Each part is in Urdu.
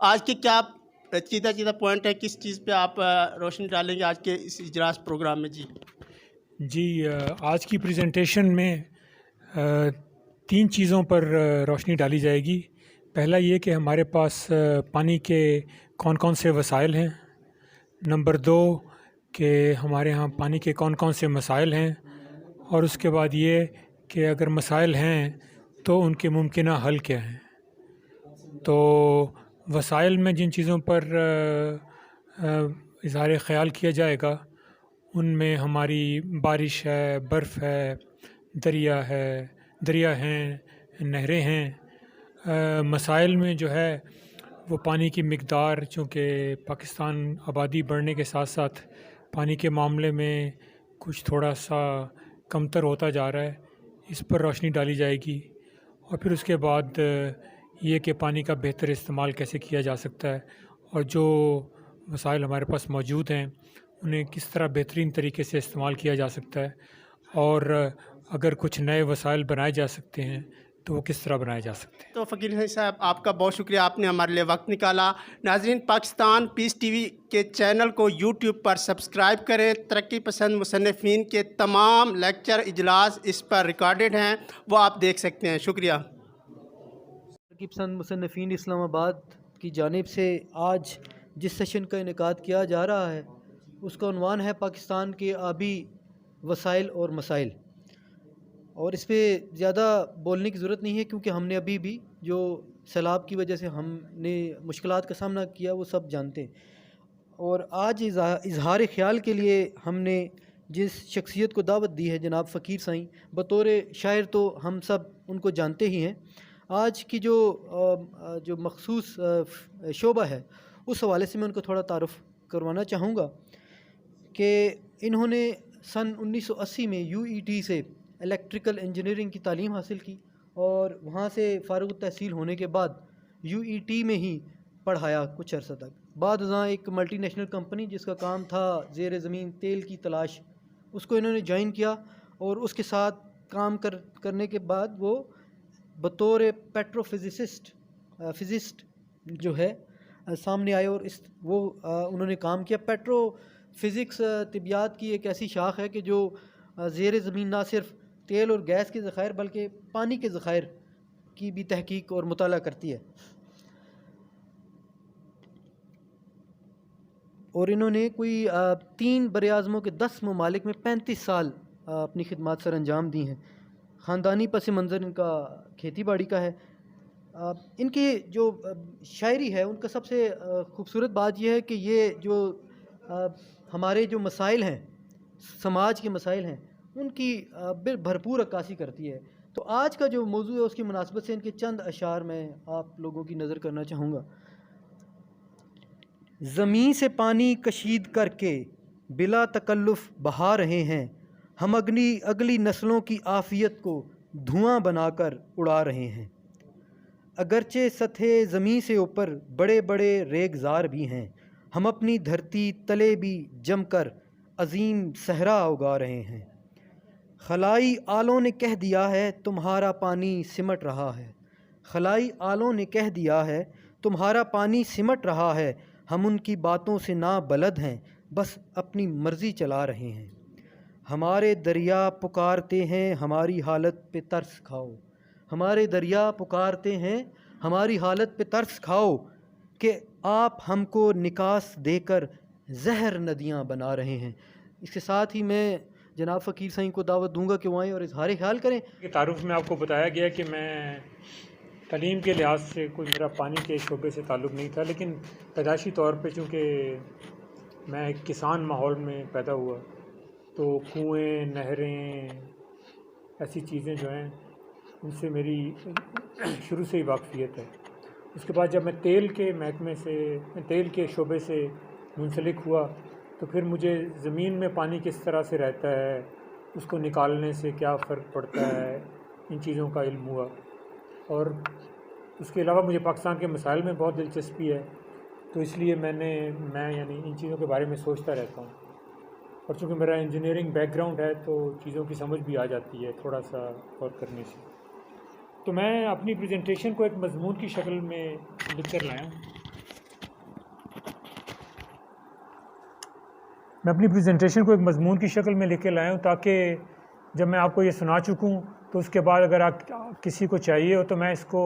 آج کے کیا چیدہ پوائنٹ ہے، کس چیز پہ آپ روشنی ڈالیں گے آج کے اس اجلاس پروگرام میں؟ جی آج کی پریزنٹیشن میں تین چیزوں پر روشنی ڈالی جائے گی۔ پہلا یہ کہ ہمارے پاس پانی کے کون کون سے وسائل ہیں، نمبر دو کہ ہمارے ہاں پانی کے کون کون سے مسائل ہیں، اور اس کے بعد یہ کہ اگر مسائل ہیں تو ان کے ممکنہ حل کیا ہیں۔ تو وسائل میں جن چیزوں پر اظہار خیال کیا جائے گا ان میں ہماری بارش ہے، برف ہے، دریا ہیں، نہریں ہیں۔ مسائل میں جو ہے وہ پانی کی مقدار، چونکہ پاکستان آبادی بڑھنے کے ساتھ ساتھ پانی کے معاملے میں کچھ تھوڑا سا کمتر ہوتا جا رہا ہے، اس پر روشنی ڈالی جائے گی۔ اور پھر اس کے بعد یہ کہ پانی کا بہتر استعمال کیسے کیا جا سکتا ہے، اور جو وسائل ہمارے پاس موجود ہیں انہیں کس طرح بہترین طریقے سے استعمال کیا جا سکتا ہے، اور اگر کچھ نئے وسائل بنائے جا سکتے ہیں تو وہ کس طرح بنائے جا سکتے ہیں۔ تو فقیر حسین صاحب، آپ کا بہت شکریہ، آپ نے ہمارے لیے وقت نکالا۔ ناظرین، پاکستان پیس ٹی وی کے چینل کو یوٹیوب پر سبسکرائب کریں۔ ترقی پسند مصنفین کے تمام لیکچر اجلاس اس پر ریکارڈڈ ہیں، وہ آپ دیکھ سکتے ہیں۔ شکریہ۔ ترقی پسند مصنفین اسلام آباد کی جانب سے آج جس سیشن کا انعقاد کیا جا رہا ہے اس کا عنوان ہے پاکستان کے آبی وسائل اور مسائل، اور اس پہ زیادہ بولنے کی ضرورت نہیں ہے کیونکہ ہم نے ابھی بھی جو سیلاب کی وجہ سے ہم نے مشکلات کا سامنا کیا وہ سب جانتے ہیں۔ اور آج اظہار خیال کے لیے ہم نے جس شخصیت کو دعوت دی ہے جناب فقیر سائیں، بطور شاعر تو ہم سب ان کو جانتے ہی ہیں۔ آج کی جو مخصوص شعبہ ہے اس حوالے سے میں ان کو تھوڑا تعارف کروانا چاہوں گا کہ انہوں نے سن 1980 میں UET سے الیکٹریکل انجینئرنگ کی تعلیم حاصل کی، اور وہاں سے فارغ التحصیل ہونے کے بعد UET میں ہی پڑھایا کچھ عرصہ تک۔ بعد ازاں ایک ملٹی نیشنل کمپنی جس کا کام تھا زیر زمین تیل کی تلاش، اس کو انہوں نے جوائن کیا، اور اس کے ساتھ کام کرنے کے بعد وہ بطور پیٹرو فزسٹ جو ہے سامنے آئے، اور انہوں نے کام کیا۔ پیٹرو فزکس طبیعیات کی ایک ایسی شاخ ہے کہ جو زیر زمین نہ صرف تیل اور گیس کے ذخائر بلکہ پانی کے ذخائر کی بھی تحقیق اور مطالعہ کرتی ہے۔ اور انہوں نے کوئی 3 براعظموں کے 10 ممالک میں 35 سال اپنی خدمات سر انجام دی ہیں۔ خاندانی پس منظر ان کا کھیتی باڑی کا ہے۔ ان کی جو شاعری ہے ان کا سب سے خوبصورت بات یہ ہے کہ یہ جو ہمارے جو مسائل ہیں، سماج کے مسائل ہیں، ان کی بھرپور عکاسی کرتی ہے۔ تو آج کا جو موضوع ہے اس کی مناسبت سے ان کے چند اشعار میں آپ لوگوں کی نظر کرنا چاہوں گا۔ زمین سے پانی کشید کر کے بلا تکلف بہا رہے ہیں، ہم اگلی نسلوں کی عافیت کو دھواں بنا کر اڑا رہے ہیں۔ اگرچہ سطح زمین سے اوپر بڑے بڑے ریگزار بھی ہیں، ہم اپنی دھرتی تلے بھی جم کر عظیم صحرا اگا رہے ہیں۔ خلائی آلوں نے کہہ دیا ہے تمہارا پانی سمٹ رہا ہے، خلائی آلوں نے کہہ دیا ہے تمہارا پانی سمٹ رہا ہے، ہم ان کی باتوں سے نا بلد ہیں، بس اپنی مرضی چلا رہے ہیں۔ ہمارے دریا پکارتے ہیں ہماری حالت پہ ترس کھاؤ، ہمارے دریا پکارتے ہیں ہماری حالت پہ ترس کھاؤ، کہ آپ ہم کو نکاس دے کر زہر ندیاں بنا رہے ہیں۔ اس کے ساتھ ہی میں جناب فقیر سائیں کو دعوت دوں گا کہ وہ آئیں اور اظہار خیال کریں۔ تعارف میں آپ کو بتایا گیا کہ میں تعلیم کے لحاظ سے کوئی میرا پانی کے شعبے سے تعلق نہیں تھا، لیکن پیدائشی طور پہ چونکہ میں ایک کسان ماحول میں پیدا ہوا تو کنویں، نہریں، ایسی چیزیں جو ہیں ان سے میری شروع سے ہی واقفیت ہے۔ اس کے بعد جب میں تیل کے شعبے سے منسلک ہوا تو پھر مجھے زمین میں پانی کس طرح سے رہتا ہے، اس کو نکالنے سے کیا فرق پڑتا ہے، ان چیزوں کا علم ہوا۔ اور اس کے علاوہ مجھے پاکستان کے مسائل میں بہت دلچسپی ہے، تو اس لیے میں یعنی ان چیزوں کے بارے میں سوچتا رہتا ہوں، اور چونکہ میرا انجینئرنگ بیک گراؤنڈ ہے تو چیزوں کی سمجھ بھی آ جاتی ہے تھوڑا سا غور کرنے سے۔ تو میں اپنی پریزنٹیشن کو ایک مضمون کی شکل میں لکھ کر لایا ہوں۔ میں اپنی پریزنٹیشن کو ایک مضمون کی شکل میں لے کے لایا ہوں تاکہ جب میں آپ کو یہ سنا چکوں تو اس کے بعد اگر آپ کسی کو چاہیے ہو تو میں اس کو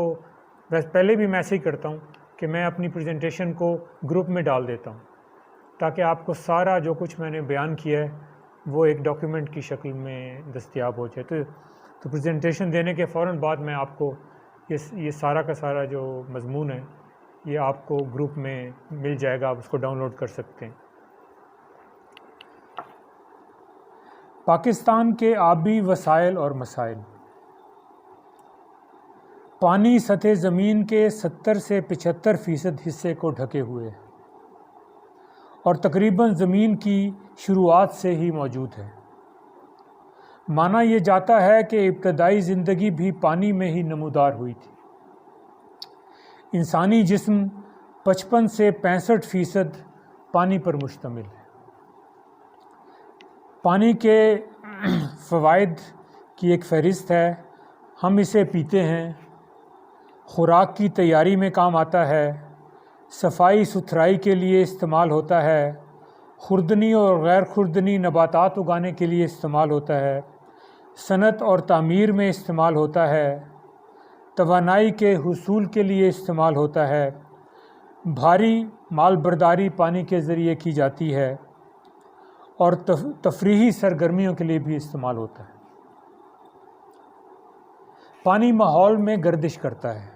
پہلے بھی میں ایسے ہی کرتا ہوں کہ میں اپنی پریزنٹیشن کو گروپ میں ڈال دیتا ہوں تاکہ آپ کو سارا جو کچھ میں نے بیان کیا ہے وہ ایک ڈاکیومنٹ کی شکل میں دستیاب ہو جائے. تو پریزنٹیشن دینے کے فوراً بعد میں آپ کو یہ سارا کا سارا جو مضمون ہے یہ آپ کو گروپ میں مل جائے گا, آپ اس کو ڈاؤن لوڈ کر سکتے ہیں. پاکستان کے آبی وسائل اور مسائل. پانی سطح زمین کے 70 سے 75% حصے کو ڈھکے ہوئے ہے اور تقریباً زمین کی شروعات سے ہی موجود ہے. مانا یہ جاتا ہے کہ ابتدائی زندگی بھی پانی میں ہی نمودار ہوئی تھی. انسانی جسم 55 سے 65% پانی پر مشتمل ہے. پانی کے فوائد کی ایک فہرست ہے. ہم اسے پیتے ہیں, خوراک کی تیاری میں کام آتا ہے, صفائی ستھرائی کے لیے استعمال ہوتا ہے, خوردنی اور غیر خوردنی نباتات اگانے کے لیے استعمال ہوتا ہے, صنعت اور تعمیر میں استعمال ہوتا ہے, توانائی کے حصول کے لیے استعمال ہوتا ہے, بھاری مال برداری پانی کے ذریعے کی جاتی ہے اور تفریحی سرگرمیوں کے لیے بھی استعمال ہوتا ہے. پانی ماحول میں گردش کرتا ہے.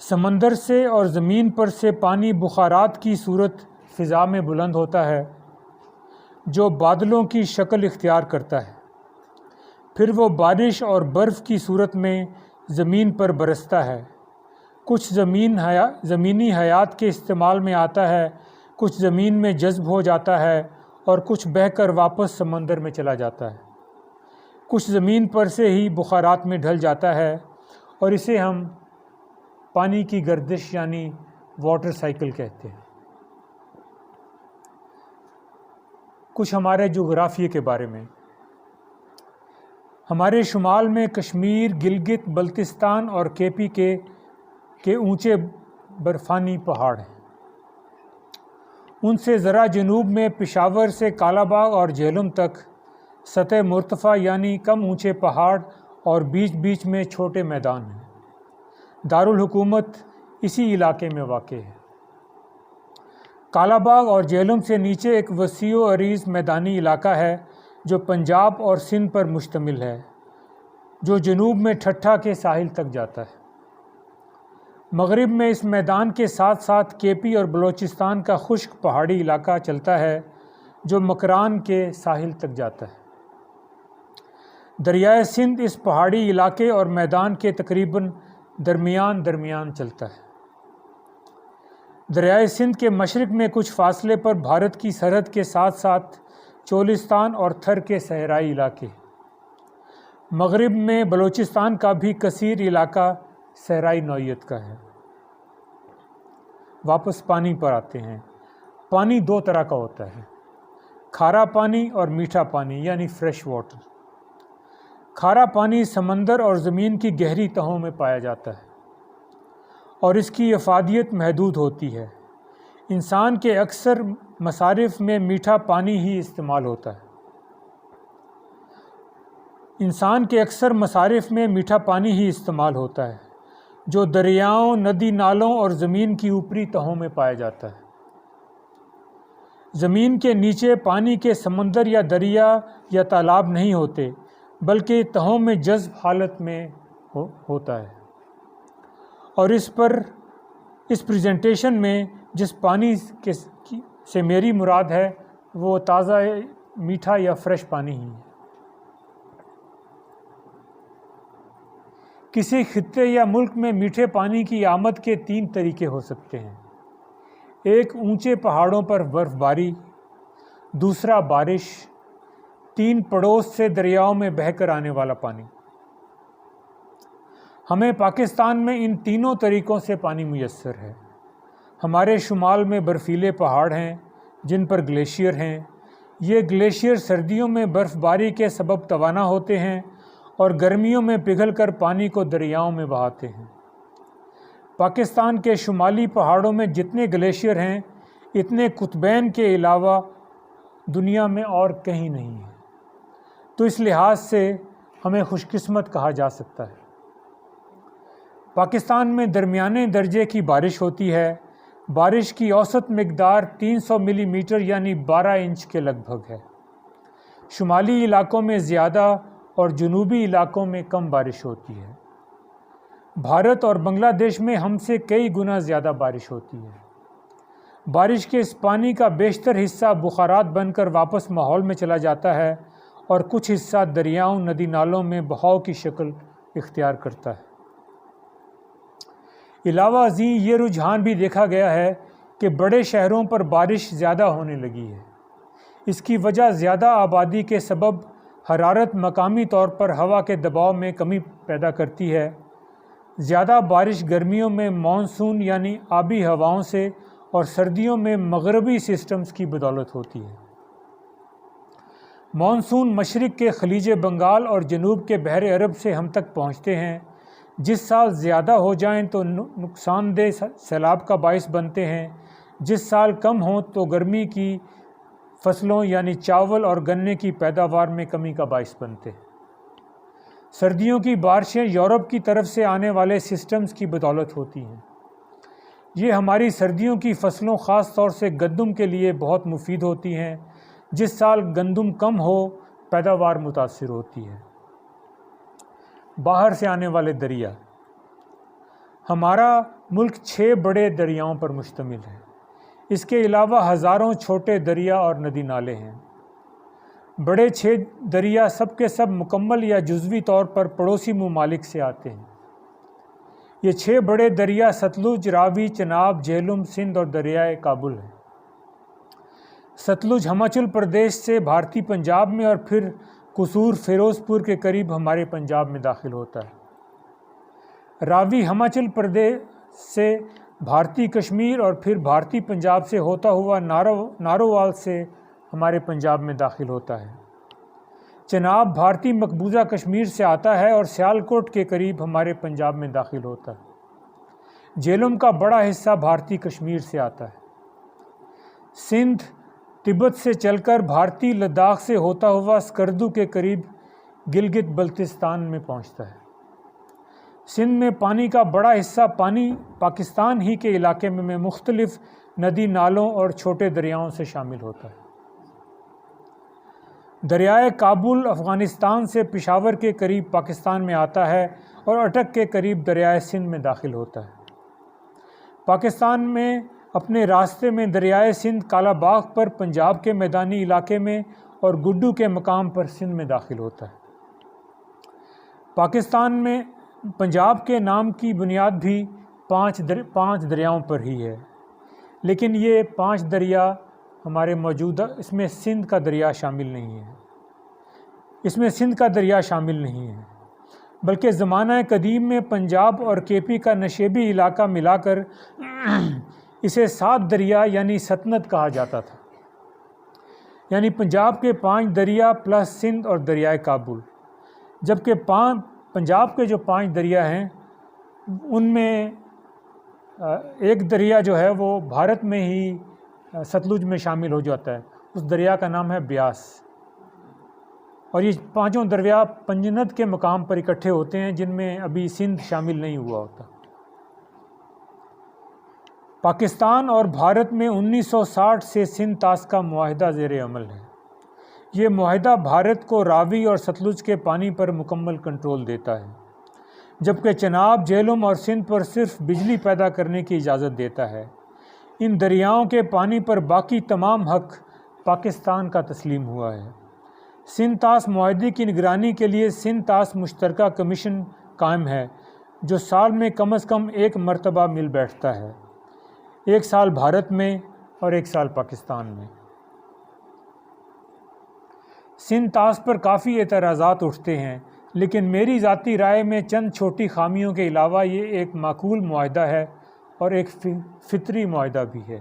سمندر سے اور زمین پر سے پانی بخارات کی صورت فضا میں بلند ہوتا ہے جو بادلوں کی شکل اختیار کرتا ہے. پھر وہ بارش اور برف کی صورت میں زمین پر برستا ہے. کچھ زمینی حیات کے استعمال میں آتا ہے, کچھ زمین میں جذب ہو جاتا ہے اور کچھ بہہ کر واپس سمندر میں چلا جاتا ہے. کچھ زمین پر سے ہی بخارات میں ڈھل جاتا ہے اور اسے ہم پانی کی گردش یعنی واٹر سائیکل کہتے ہیں. کچھ ہمارے جغرافیے کے بارے میں. ہمارے شمال میں کشمیر, گلگت بلتستان اور KP کے اونچے برفانی پہاڑ ہیں. ان سے ذرا جنوب میں پشاور سے کالا باغ اور جہلم تک سطح مرتفع یعنی کم اونچے پہاڑ اور بیچ بیچ میں چھوٹے میدان ہیں. دارالحکومت اسی علاقے میں واقع ہے. کالا باغ اور جہلم سے نیچے ایک وسیع و عریض میدانی علاقہ ہے جو پنجاب اور سندھ پر مشتمل ہے, جو جنوب میں ٹھٹھہ کے ساحل تک جاتا ہے. مغرب میں اس میدان کے ساتھ ساتھ KP اور بلوچستان کا خشک پہاڑی علاقہ چلتا ہے جو مکران کے ساحل تک جاتا ہے. دریائے سندھ اس پہاڑی علاقے اور میدان کے تقریباً درمیان چلتا ہے. دریائے سندھ کے مشرق میں کچھ فاصلے پر بھارت کی سرحد کے ساتھ ساتھ چولستان اور تھر کے صحرائی علاقے. مغرب میں بلوچستان کا بھی کثیر علاقہ صحرائی نوعیت کا ہے. واپس پانی پر آتے ہیں. پانی 2 طرح کا ہوتا ہے, کھارا پانی اور میٹھا پانی یعنی فریش واٹر. کھارا پانی سمندر اور زمین کی گہری تہوں میں پایا جاتا ہے اور اس کی افادیت محدود ہوتی ہے. انسان کے اکثر مصارف میں میٹھا پانی ہی استعمال ہوتا ہے. جو دریاؤں, ندی نالوں اور زمین کی اوپری تہوں میں پایا جاتا ہے. زمین کے نیچے پانی کے سمندر یا دریا یا تالاب نہیں ہوتے بلکہ تہوں میں جذب حالت میں ہوتا ہے. اور اس پریزنٹیشن میں جس پانی سے میری مراد ہے وہ تازہ میٹھا یا فریش پانی ہی ہے. کسی خطے یا ملک میں میٹھے پانی کی آمد کے 3 طریقے ہو سکتے ہیں. ایک اونچے پہاڑوں پر برف باری, دوسرا بارش, 3 پڑوس سے دریاؤں میں بہہ کر آنے والا پانی. ہمیں پاکستان میں ان تینوں طریقوں سے پانی میسر ہے. ہمارے شمال میں برفیلے پہاڑ ہیں جن پر گلیشیئر ہیں. یہ گلیشیئر سردیوں میں برف باری کے سبب توانا ہوتے ہیں اور گرمیوں میں پگھل کر پانی کو دریاؤں میں بہاتے ہیں. پاکستان کے شمالی پہاڑوں میں جتنے گلیشیئر ہیں اتنے قطبین کے علاوہ دنیا میں اور کہیں نہیں ہے، تو اس لحاظ سے ہمیں خوش قسمت کہا جا سکتا ہے۔ پاکستان میں درمیانے درجے کی بارش ہوتی ہے۔ بارش کی اوسط مقدار 300 ملی میٹر یعنی 12 انچ کے لگ بھگ ہے۔ شمالی علاقوں میں زیادہ اور جنوبی علاقوں میں کم بارش ہوتی ہے۔ بھارت اور بنگلہ دیش میں ہم سے کئی گنا زیادہ بارش ہوتی ہے۔ بارش کے اس پانی کا بیشتر حصہ بخارات بن کر واپس ماحول میں چلا جاتا ہے اور کچھ حصہ دریاؤں ندی نالوں میں بہاؤ کی شکل اختیار کرتا ہے۔ علاوہ ازیں یہ رجحان بھی دیکھا گیا ہے کہ بڑے شہروں پر بارش زیادہ ہونے لگی ہے۔ اس کی وجہ زیادہ آبادی کے سبب حرارت مقامی طور پر ہوا کے دباؤ میں کمی پیدا کرتی ہے۔ زیادہ بارش گرمیوں میں مانسون یعنی آبی ہواؤں سے اور سردیوں میں مغربی سسٹمز کی بدولت ہوتی ہے۔ مانسون مشرق کے خلیج بنگال اور جنوب کے بحر عرب سے ہم تک پہنچتے ہیں۔ جس سال زیادہ ہو جائیں تو نقصان دہ سیلاب کا باعث بنتے ہیں، جس سال کم ہوں تو گرمی کی فصلوں یعنی چاول اور گنے کی پیداوار میں کمی کا باعث بنتے ہیں۔ سردیوں کی بارشیں یورپ کی طرف سے آنے والے سسٹمز کی بدولت ہوتی ہیں۔ یہ ہماری سردیوں کی فصلوں خاص طور سے گندم کے لیے بہت مفید ہوتی ہیں۔ جس سال گندم کم ہو پیداوار متاثر ہوتی ہے۔ باہر سے آنے والے دریا۔ ہمارا ملک 6 بڑے دریاؤں پر مشتمل ہے۔ اس کے علاوہ ہزاروں چھوٹے دریا اور ندی نالے ہیں۔ بڑے 6 دریا سب کے سب مکمل یا جزوی طور پر پڑوسی ممالک سے آتے ہیں۔ یہ 6 بڑے دریا ستلج، راوی، چناب، جہلم، سندھ اور دریائے کابل ہیں۔ ستلج ہماچل پردیش سے بھارتی پنجاب میں اور پھر قصور فیروز پور کے قریب ہمارے پنجاب میں داخل ہوتا ہے۔ راوی ہماچل پردیش سے بھارتی کشمیر اور پھر بھارتی پنجاب سے ہوتا ہوا نارووال سے ہمارے پنجاب میں داخل ہوتا ہے۔ چناب بھارتی مقبوضہ کشمیر سے آتا ہے اور سیالکوٹ کے قریب ہمارے پنجاب میں داخل ہوتا ہے۔ جہلم کا بڑا حصہ بھارتی کشمیر سے آتا ہے۔ سندھ تبت سے چل کر بھارتی لداخ سے ہوتا ہوا سکردو کے قریب گلگت بلتستان میں پہنچتا ہے۔ سندھ میں پانی کا بڑا حصہ پاکستان ہی کے علاقے میں مختلف ندی نالوں اور چھوٹے دریاؤں سے شامل ہوتا ہے۔ دریائے کابل افغانستان سے پشاور کے قریب پاکستان میں آتا ہے اور اٹک کے قریب دریائے سندھ میں داخل ہوتا ہے۔ پاکستان میں اپنے راستے میں دریائے سندھ کالا باغ پر پنجاب کے میدانی علاقے میں اور گڈو کے مقام پر سندھ میں داخل ہوتا ہے۔ پاکستان میں پنجاب کے نام کی بنیاد بھی 5 دریاؤں پر ہی ہے، لیکن یہ 5 دریا ہمارے موجودہ اس میں سندھ کا دریا شامل نہیں ہے، بلکہ زمانہ قدیم میں پنجاب اور کے پی کا نشیبی علاقہ ملا کر اسے 7 دریا یعنی سلطنت کہا جاتا تھا، یعنی پنجاب کے 5 دریا پلس سندھ اور دریائے کابل، جبکہ پنجاب کے جو 5 دریا ہیں ان میں ایک دریا جو ہے وہ بھارت میں ہی ستلج میں شامل ہو جاتا ہے، اس دریا کا نام ہے بیاس، اور یہ 5 دریا پنجند کے مقام پر اکٹھے ہوتے ہیں جن میں ابھی سندھ شامل نہیں ہوا ہوتا۔ پاکستان اور بھارت میں 1960 سے سندھ طاس کا معاہدہ زیر عمل ہے۔ یہ معاہدہ بھارت کو راوی اور ستلج کے پانی پر مکمل کنٹرول دیتا ہے، جبکہ چناب، جہلم اور سندھ پر صرف بجلی پیدا کرنے کی اجازت دیتا ہے۔ ان دریاؤں کے پانی پر باقی تمام حق پاکستان کا تسلیم ہوا ہے۔ سندھ طاس معاہدے کی نگرانی کے لیے سندھ طاس مشترکہ کمیشن قائم ہے، جو سال میں کم از کم 1 مرتبہ مل بیٹھتا ہے، 1 سال بھارت میں اور 1 سال پاکستان میں۔ سندھ طاس پر کافی اعتراضات اٹھتے ہیں، لیکن میری ذاتی رائے میں چند چھوٹی خامیوں کے علاوہ یہ ایک معقول معاہدہ ہے اور ایک فطری معاہدہ بھی ہے۔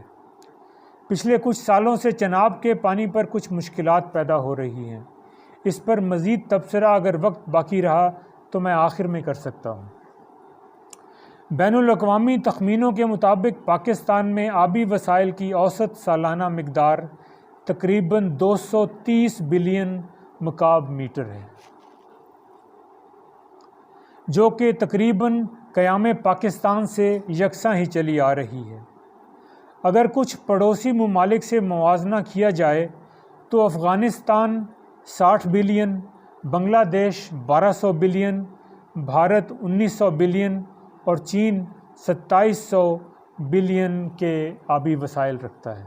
پچھلے کچھ سالوں سے چناب کے پانی پر کچھ مشکلات پیدا ہو رہی ہیں۔ اس پر مزید تبصرہ اگر وقت باقی رہا تو میں آخر میں کر سکتا ہوں۔ بین الاقوامی تخمینوں کے مطابق پاکستان میں آبی وسائل کی اوسط سالانہ مقدار تقریباً 230 بلین مکعب میٹر ہے، جو کہ تقریباً قیام پاکستان سے یکساں ہی چلی آ رہی ہے۔ اگر کچھ پڑوسی ممالک سے موازنہ کیا جائے تو افغانستان 60 بلین، بنگلہ دیش 1200 بلین، بھارت 1900 بلین اور چین 2700 بلین کے آبی وسائل رکھتا ہے۔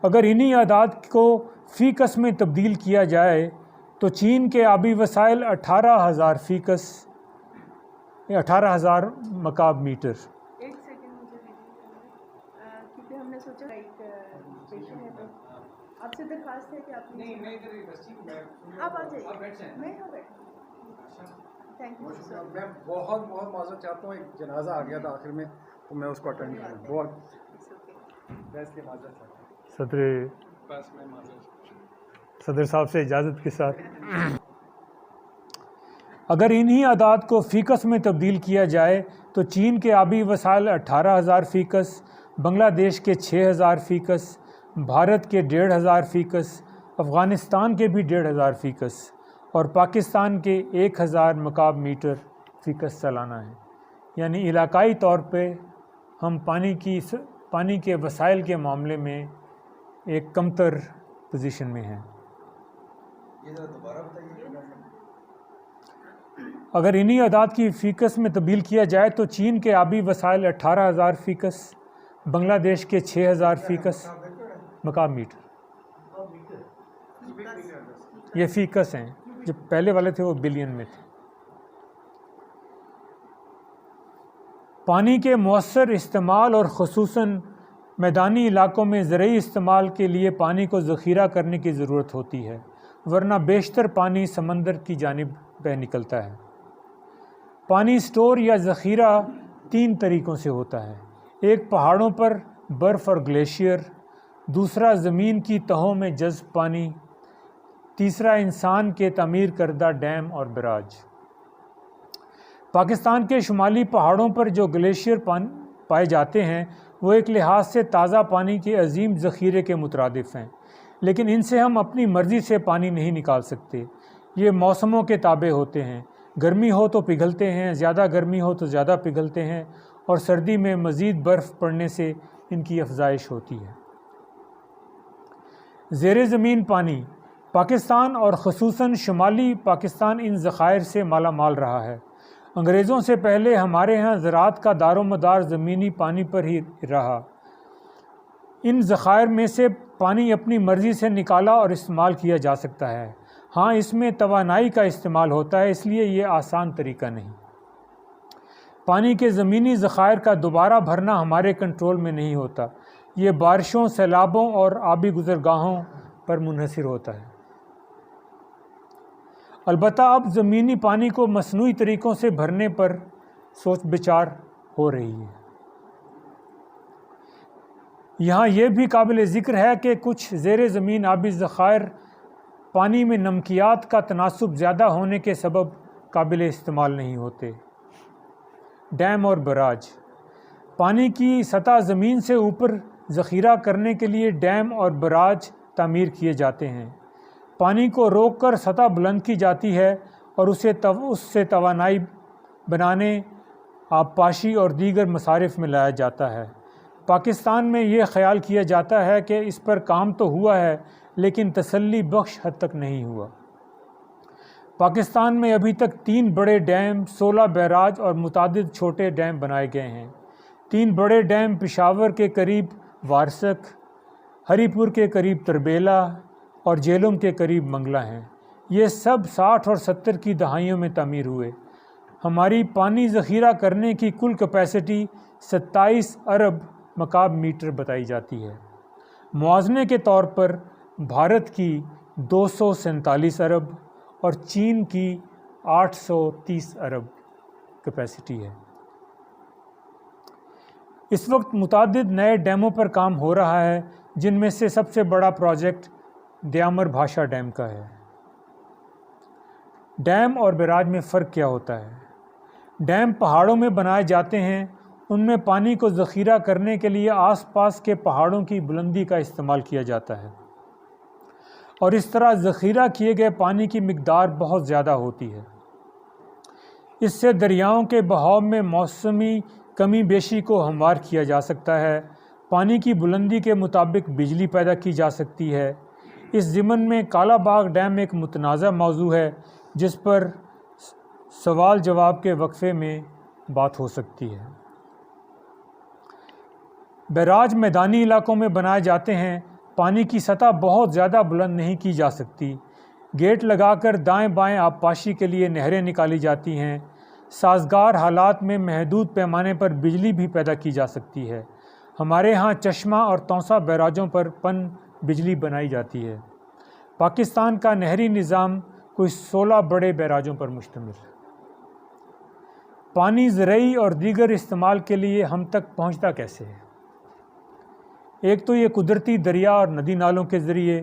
اگر انہی اعداد کو فی کس میں تبدیل کیا جائے تو چین کے آبی وسائل 18,000 مکعب میٹر۔ ایک سیکنڈ مجھے کیونکہ ہم نے سوچا ایک پیشنٹ ہے تو آپ سے درخواست ہے کہ آپ آپ آ جائیے، میں یہاں بیٹھوں۔ Thank you sir. میں بہت معذرت چاہتا ہوں، ایک جنازہ آ گیا تھا آخر میں تو میں اس کو اٹینڈ کروں، بہت اس کی معذرت چاہتا ہوں۔ صدر صاحب سے اجازت کے ساتھ، اگر انہی اعداد کو فی کس میں تبدیل کیا جائے تو چین کے آبی وسائل 18,000 فی کس، بنگلہ دیش کے 6,000 فی کس، بھارت کے 1,500 فی کس، افغانستان کے بھی 1,500 فی کس اور پاکستان کے 1,000 مکعب میٹر فی کس سالانہ ہے۔ یعنی علاقائی طور پہ ہم پانی کے وسائل کے معاملے میں ایک کمتر پوزیشن میں ہیں۔ اگر انہی اعداد کی فی کس میں تبدیل کیا جائے تو چین کے آبی وسائل 18,000 فی کس، بنگلہ دیش کے 6,000 فی کس مکعب میٹر، یہ فی کس ہیں، جو پہلے والے تھے وہ بلین میں تھے۔ پانی کے مؤثر استعمال اور خصوصاً میدانی علاقوں میں زرعی استعمال کے لیے پانی کو ذخیرہ کرنے کی ضرورت ہوتی ہے، ورنہ بیشتر پانی سمندر کی جانب بہہ نکلتا ہے۔ پانی سٹور یا ذخیرہ 3 طریقوں سے ہوتا ہے، ایک پہاڑوں پر برف اور گلیشیئر، دوسرا زمین کی تہوں میں جذب پانی، تیسرا انسان کے تعمیر کردہ ڈیم اور براج۔ پاکستان کے شمالی پہاڑوں پر جو گلیشیئر پائے جاتے ہیں وہ ایک لحاظ سے تازہ پانی کے عظیم ذخیرے کے مترادف ہیں، لیکن ان سے ہم اپنی مرضی سے پانی نہیں نکال سکتے۔ یہ موسموں کے تابع ہوتے ہیں، گرمی ہو تو پگھلتے ہیں، زیادہ گرمی ہو تو زیادہ پگھلتے ہیں، اور سردی میں مزید برف پڑنے سے ان کی افزائش ہوتی ہے۔ زیر زمین پانی، پاکستان اور خصوصاً شمالی پاکستان ان ذخائر سے مالا مال رہا ہے۔ انگریزوں سے پہلے ہمارے ہاں زراعت کا دار و مدار زمینی پانی پر ہی رہا۔ ان ذخائر میں سے پانی اپنی مرضی سے نکالا اور استعمال کیا جا سکتا ہے، ہاں اس میں توانائی کا استعمال ہوتا ہے، اس لیے یہ آسان طریقہ نہیں۔ پانی کے زمینی ذخائر کا دوبارہ بھرنا ہمارے کنٹرول میں نہیں ہوتا، یہ بارشوں، سیلابوں اور آبی گزرگاہوں پر منحصر ہوتا ہے۔ البتہ اب زمینی پانی کو مصنوعی طریقوں سے بھرنے پر سوچ بچار ہو رہی ہے۔ یہاں یہ بھی قابل ذکر ہے کہ کچھ زیر زمین آبی ذخائر پانی میں نمکیات کا تناسب زیادہ ہونے کے سبب قابل استعمال نہیں ہوتے۔ ڈیم اور براج، پانی کی سطح زمین سے اوپر ذخیرہ کرنے کے لیے ڈیم اور براج تعمیر کیے جاتے ہیں۔ پانی کو روک کر سطح بلند کی جاتی ہے اور اس سے توانائی بنانے، آبپاشی اور دیگر مصارف میں لایا جاتا ہے۔ پاکستان میں یہ خیال کیا جاتا ہے کہ اس پر کام تو ہوا ہے لیکن تسلی بخش حد تک نہیں ہوا۔ پاکستان میں ابھی تک 3 بڑے ڈیم، 16 بیراج اور متعدد چھوٹے ڈیم بنائے گئے ہیں۔ 3 بڑے ڈیم پشاور کے قریب وارسک، ہری پور کے قریب تربیلا اور جہلم کے قریب منگلہ ہیں۔ یہ سب 60 اور 70 کی دہائیوں میں تعمیر ہوئے۔ ہماری پانی ذخیرہ کرنے کی کل کیپیسٹی 27 ارب مکعب میٹر بتائی جاتی ہے۔ موازنے کے طور پر بھارت کی 247 ارب اور چین کی 830 ارب کیپیسٹی ہے۔ اس وقت متعدد نئے ڈیموں پر کام ہو رہا ہے، جن میں سے سب سے بڑا پروجیکٹ دیامر بھاشا ڈیم کا ہے۔ ڈیم اور بیراج میں فرق کیا ہوتا ہے؟ ڈیم پہاڑوں میں بنائے جاتے ہیں، ان میں پانی کو ذخیرہ کرنے کے لیے آس پاس کے پہاڑوں کی بلندی کا استعمال کیا جاتا ہے، اور اس طرح ذخیرہ کیے گئے پانی کی مقدار بہت زیادہ ہوتی ہے۔ اس سے دریاؤں کے بہاؤ میں موسمی کمی بیشی کو ہموار کیا جا سکتا ہے، پانی کی بلندی کے مطابق بجلی پیدا کی جا سکتی ہے۔ اس ضمن میں کالا باغ ڈیم ایک متنازع موضوع ہے جس پر سوال جواب کے وقفے میں بات ہو سکتی ہے۔ بیراج میدانی علاقوں میں بنائے جاتے ہیں، پانی کی سطح بہت زیادہ بلند نہیں کی جا سکتی، گیٹ لگا کر دائیں بائیں آبپاشی کے لیے نہریں نکالی جاتی ہیں، سازگار حالات میں محدود پیمانے پر بجلی بھی پیدا کی جا سکتی ہے۔ ہمارے ہاں چشمہ اور توسا بیراجوں پر پن بجلی بنائی جاتی ہے۔ پاکستان کا نہری نظام کوئی 16 بڑے بیراجوں پر مشتمل ہے۔ پانی زرعی اور دیگر استعمال کے لیے ہم تک پہنچتا کیسے ہے؟ ایک تو یہ قدرتی دریا اور ندی نالوں کے ذریعے،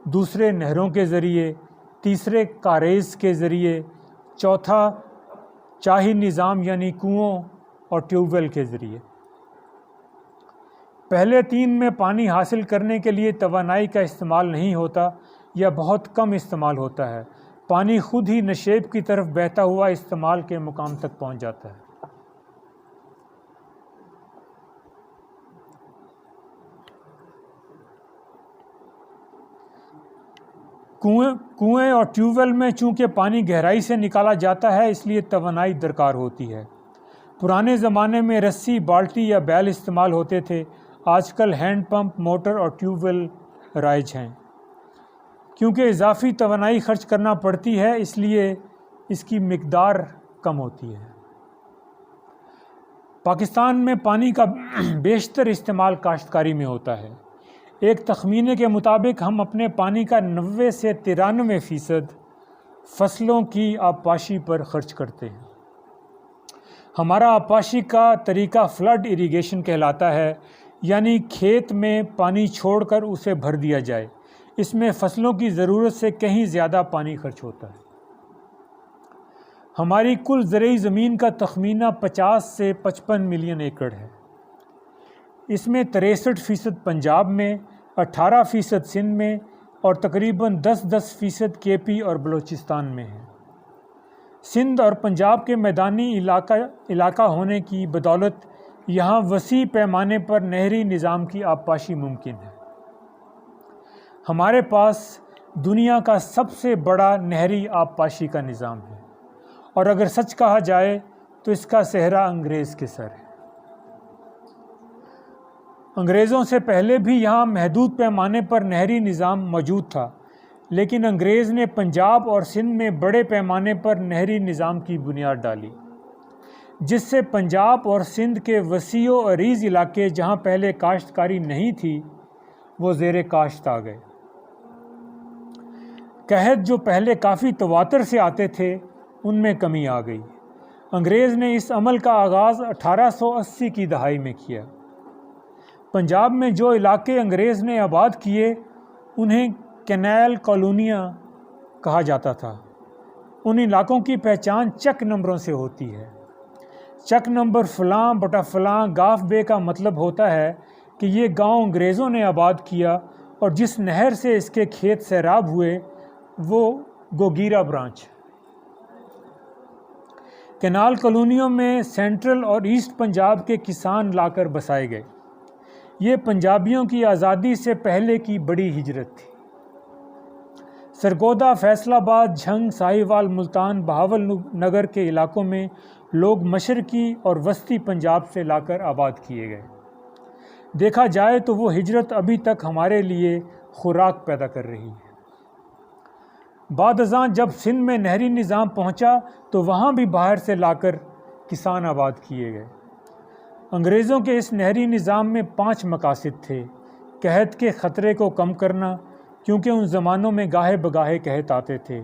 دوسرے نہروں کے ذریعے، تیسرے کاریز کے ذریعے، چوتھا چاہی نظام یعنی کنوؤں اور ٹیوب ویل کے ذریعے۔ پہلے 3 میں پانی حاصل کرنے کے لیے توانائی کا استعمال نہیں ہوتا یا بہت کم استعمال ہوتا ہے، پانی خود ہی نشیب کی طرف بہتا ہوا استعمال کے مقام تک پہنچ جاتا ہے۔ کنویں اور ٹیوب ویل میں چونکہ پانی گہرائی سے نکالا جاتا ہے، اس لیے توانائی درکار ہوتی ہے۔ پرانے زمانے میں رسی، بالٹی یا بیل استعمال ہوتے تھے، آج کل ہینڈ پمپ، موٹر اور ٹیوب ویل رائج ہیں۔ کیونکہ اضافی توانائی خرچ کرنا پڑتی ہے، اس لیے اس کی مقدار کم ہوتی ہے۔ پاکستان میں پانی کا بیشتر استعمال کاشتکاری میں ہوتا ہے۔ ایک تخمینے کے مطابق ہم اپنے پانی کا 90 سے 93% فصلوں کی آبپاشی پر خرچ کرتے ہیں۔ ہمارا آبپاشی کا طریقہ فلڈ اریگیشن کہلاتا ہے، یعنی کھیت میں پانی چھوڑ کر اسے بھر دیا جائے۔ اس میں فصلوں کی ضرورت سے کہیں زیادہ پانی خرچ ہوتا ہے۔ ہماری کل زرعی زمین کا تخمینہ 50 سے 55 ملین ایکڑ ہے۔ اس میں 63% پنجاب میں، 18% سندھ میں اور تقریباً 10% کے پی اور بلوچستان میں ہے۔ سندھ اور پنجاب کے میدانی علاقہ ہونے کی بدولت یہاں وسیع پیمانے پر نہری نظام کی آبپاشی ممکن ہے۔ ہمارے پاس دنیا کا سب سے بڑا نہری آبپاشی کا نظام ہے، اور اگر سچ کہا جائے تو اس کا سہرا انگریز کے سر ہے۔ انگریزوں سے پہلے بھی یہاں محدود پیمانے پر نہری نظام موجود تھا، لیکن انگریز نے پنجاب اور سندھ میں بڑے پیمانے پر نہری نظام کی بنیاد ڈالی، جس سے پنجاب اور سندھ کے وسیع و عریض علاقے جہاں پہلے کاشتکاری نہیں تھی وہ زیر کاشت آ گئے۔ قحط جو پہلے کافی تواتر سے آتے تھے ان میں کمی آ گئی۔ انگریز نے اس عمل کا آغاز 1880 کی دہائی میں کیا۔ پنجاب میں جو علاقے انگریز نے آباد کیے انہیں کینال کالونیاں کہا جاتا تھا۔ ان علاقوں کی پہچان چک نمبروں سے ہوتی ہے۔ چک نمبر فلاں بٹا فلاں گاف بے کا مطلب ہوتا ہے کہ یہ گاؤں انگریزوں نے آباد کیا، اور جس نہر سے اس کے کھیت سیراب ہوئے وہ گوگیرا برانچ۔ کینال کالونیوں میں سینٹرل اور ایسٹ پنجاب کے کسان لا کر بسائے گئے۔ یہ پنجابیوں کی آزادی سے پہلے کی بڑی ہجرت تھی۔ سرگودا، فیصل آباد، جھنگ، ساہیوال، ملتان، بہاول نگر کے علاقوں میں لوگ مشرقی اور وسطی پنجاب سے لا کر آباد کیے گئے۔ دیکھا جائے تو وہ ہجرت ابھی تک ہمارے لیے خوراک پیدا کر رہی ہے۔ بعد ازاں جب سندھ میں نہری نظام پہنچا تو وہاں بھی باہر سے لا کر کسان آباد کیے گئے۔ انگریزوں کے اس نہری نظام میں 5 مقاصد تھے۔ قحط کے خطرے کو کم کرنا، کیونکہ ان زمانوں میں گاہے بگاہے قحط آتے تھے۔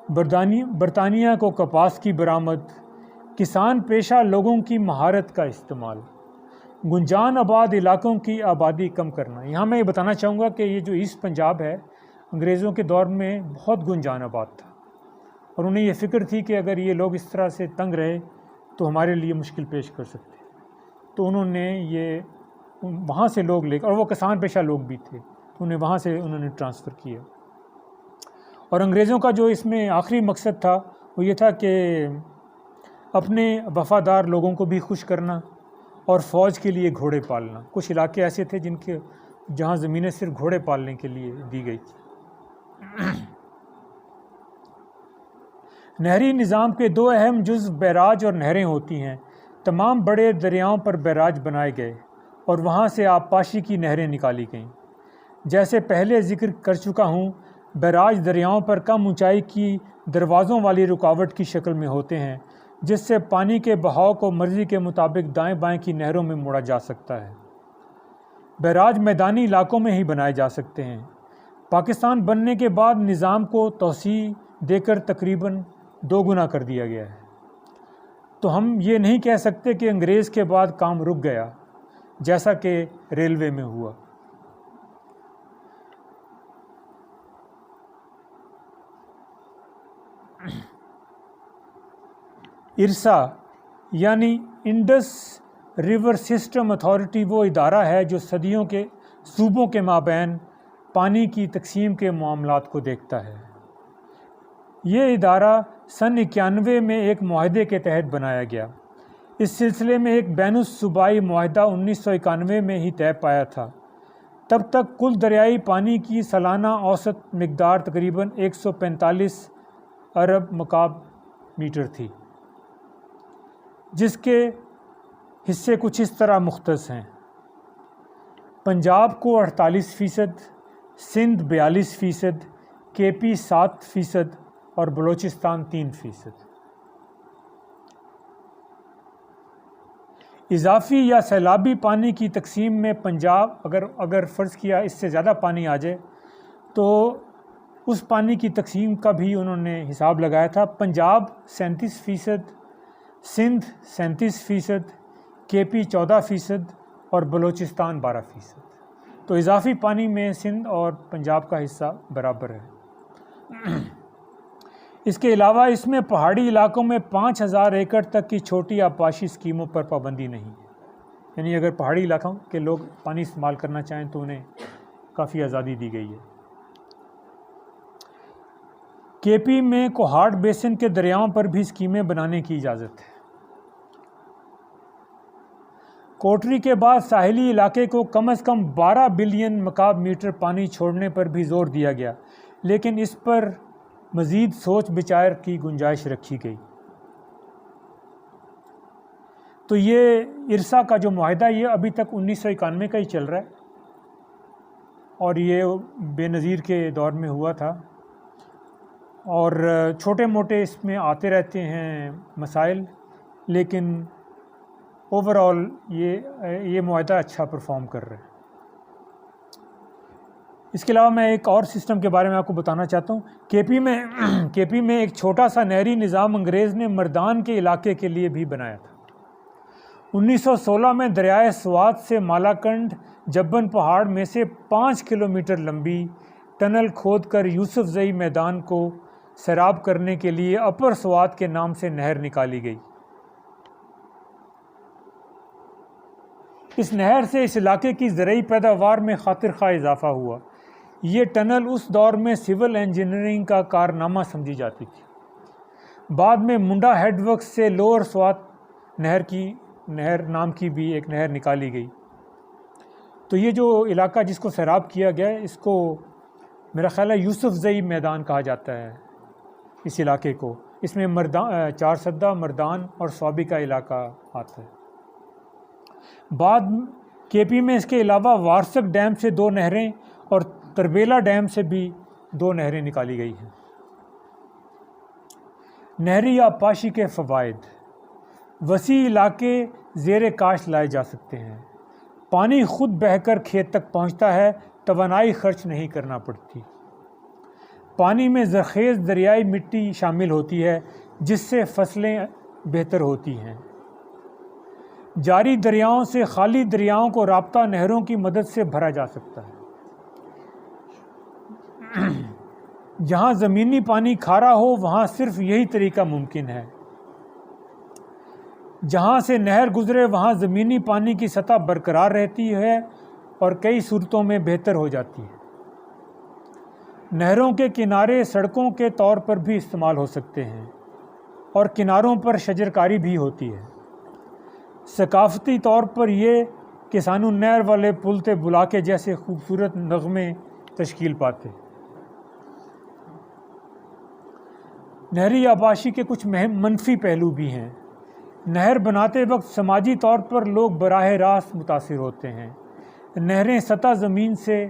برطانیہ کو کپاس کی برآمد، کسان پیشہ لوگوں کی مہارت کا استعمال، گنجان آباد علاقوں کی آبادی کم کرنا۔ یہاں میں یہ بتانا چاہوں گا کہ یہ جو ایسٹ پنجاب ہے انگریزوں کے دور میں بہت گنجان آباد تھا، اور انہیں یہ فکر تھی کہ اگر یہ لوگ اس طرح سے تنگ رہے تو ہمارے لیے مشکل پیش کر سکتے ہیں. تو انہوں نے یہ وہاں سے لوگ لے کر، اور وہ کسان پیشہ لوگ بھی تھے، تو انہیں وہاں سے انہوں نے ٹرانسفر کیا. اور انگریزوں کا جو اس میں آخری مقصد تھا وہ یہ تھا کہ اپنے وفادار لوگوں کو بھی خوش کرنا اور فوج کے لیے گھوڑے پالنا. کچھ علاقے ایسے تھے جہاں زمینیں صرف گھوڑے پالنے کے لیے دی گئی تھی. نہری نظام کے دو اہم جزو بیراج اور نہریں ہوتی ہیں. تمام بڑے دریاؤں پر بیراج بنائے گئے اور وہاں سے آبپاشی کی نہریں نکالی گئیں. جیسے پہلے ذکر کر چکا ہوں، بیراج دریاؤں پر کم اونچائی کی دروازوں والی رکاوٹ کی شکل میں ہوتے ہیں، جس سے پانی کے بہاؤ کو مرضی کے مطابق دائیں بائیں کی نہروں میں موڑا جا سکتا ہے. بیراج میدانی علاقوں میں ہی بنائے جا سکتے ہیں. پاکستان بننے کے بعد نظام کو توسیع دے کر تقریباً 2 گنا کر دیا گیا ہے. تو ہم یہ نہیں کہہ سکتے کہ انگریز کے بعد کام رک گیا، جیسا کہ ریلوے میں ہوا. ارسا یعنی انڈس ریور سسٹم اتھارٹی وہ ادارہ ہے جو صدیوں کے صوبوں کے مابین پانی کی تقسیم کے معاملات کو دیکھتا ہے. یہ ادارہ سن 91 میں ایک معاہدے کے تحت بنایا گیا. اس سلسلے میں ایک بین الصوبائی معاہدہ 1991 میں ہی طے پایا تھا. تب تک کل دریائی پانی کی سالانہ اوسط مقدار تقریباً 145 ارب مکعب میٹر تھی، جس کے حصے کچھ اس طرح مختص ہیں: پنجاب کو 48%، سندھ 42%، کے پی 7% اور بلوچستان 3%. اضافی یا سیلابی پانی کی تقسیم میں پنجاب اگر فرض کیا اس سے زیادہ پانی آ جائے تو اس پانی کی تقسیم کا بھی انہوں نے حساب لگایا تھا. پنجاب 37%، سندھ 37%، کے پی 14% اور بلوچستان 12%. تو اضافی پانی میں سندھ اور پنجاب کا حصہ برابر ہے. اس کے علاوہ اس میں پہاڑی علاقوں میں 5000 ایکڑ تک کی چھوٹی آبپاشی اسکیموں پر پابندی نہیں ہے. یعنی اگر پہاڑی علاقوں کے لوگ پانی استعمال کرنا چاہیں تو انہیں کافی آزادی دی گئی ہے. کے پی میں کوہاٹ بیسن کے دریاؤں پر بھی اسکیمیں بنانے کی اجازت ہے. کوٹری کے بعد ساحلی علاقے کو کم از کم 12 بلین مکعب میٹر پانی چھوڑنے پر بھی زور دیا گیا، لیکن اس پر مزید سوچ بچار کی گنجائش رکھی گئی. تو یہ ارسا کا جو معاہدہ یہ ابھی تک 1991 کا ہی چل رہا ہے اور یہ بے نظیر کے دور میں ہوا تھا، اور چھوٹے موٹے اس میں آتے رہتے ہیں مسائل، لیکن اوورآل یہ معاہدہ اچھا پرفارم کر رہا ہے. اس کے علاوہ میں ایک اور سسٹم کے بارے میں آپ کو بتانا چاہتا ہوں. کے پی میں ایک چھوٹا سا نہری نظام انگریز نے مردان کے علاقے کے لیے بھی بنایا تھا. 1916 میں دریائے سوات سے مالاکنڈ جبن پہاڑ میں سے 5 کلومیٹر لمبی ٹنل کھود کر یوسف زئی میدان کو سیراب کرنے کے لیے اپر سوات کے نام سے نہر نکالی گئی. اس نہر سے اس علاقے کی زرعی پیداوار میں خاطر خواہ اضافہ ہوا. یہ ٹنل اس دور میں سول انجینئرنگ کا کارنامہ سمجھی جاتی تھی. بعد میں منڈا ہیڈ ورکس سے لوور سوات نہر نام کی بھی ایک نہر نکالی گئی. تو یہ جو علاقہ جس کو سیراب کیا گیا ہے، اس کو میرا خیال ہے یوسف زئی میدان کہا جاتا ہے اس علاقے کو. اس میں چارسدہ، مردان اور سوابی کا علاقہ آتا ہے. بعد کے پی میں اس کے علاوہ وارسک ڈیم سے 2 نہریں اور تربیلا ڈیم سے بھی 2 نہریں نکالی گئی ہیں. نہری آبپاشی کے فوائد: وسیع علاقے زیر کاشت لائے جا سکتے ہیں. پانی خود بہہ کر کھیت تک پہنچتا ہے، توانائی خرچ نہیں کرنا پڑتی. پانی میں زرخیز دریائی مٹی شامل ہوتی ہے جس سے فصلیں بہتر ہوتی ہیں. جاری دریاؤں سے خالی دریاؤں کو رابطہ نہروں کی مدد سے بھرا جا سکتا ہے. جہاں زمینی پانی کھارا ہو وہاں صرف یہی طریقہ ممکن ہے. جہاں سے نہر گزرے وہاں زمینی پانی کی سطح برقرار رہتی ہے اور کئی صورتوں میں بہتر ہو جاتی ہے۔ نہروں کے کنارے سڑکوں کے طور پر بھی استعمال ہو سکتے ہیں اور کناروں پر شجرکاری بھی ہوتی ہے۔ ثقافتی طور پر یہ کسانو نہر والے پل تے بلا کے جیسے خوبصورت نغمے تشکیل پاتے۔ نہری آبپاشی کے کچھ منفی پہلو بھی ہیں۔ نہر بناتے وقت سماجی طور پر لوگ براہ راست متاثر ہوتے ہیں۔ نہریں سطح زمین سے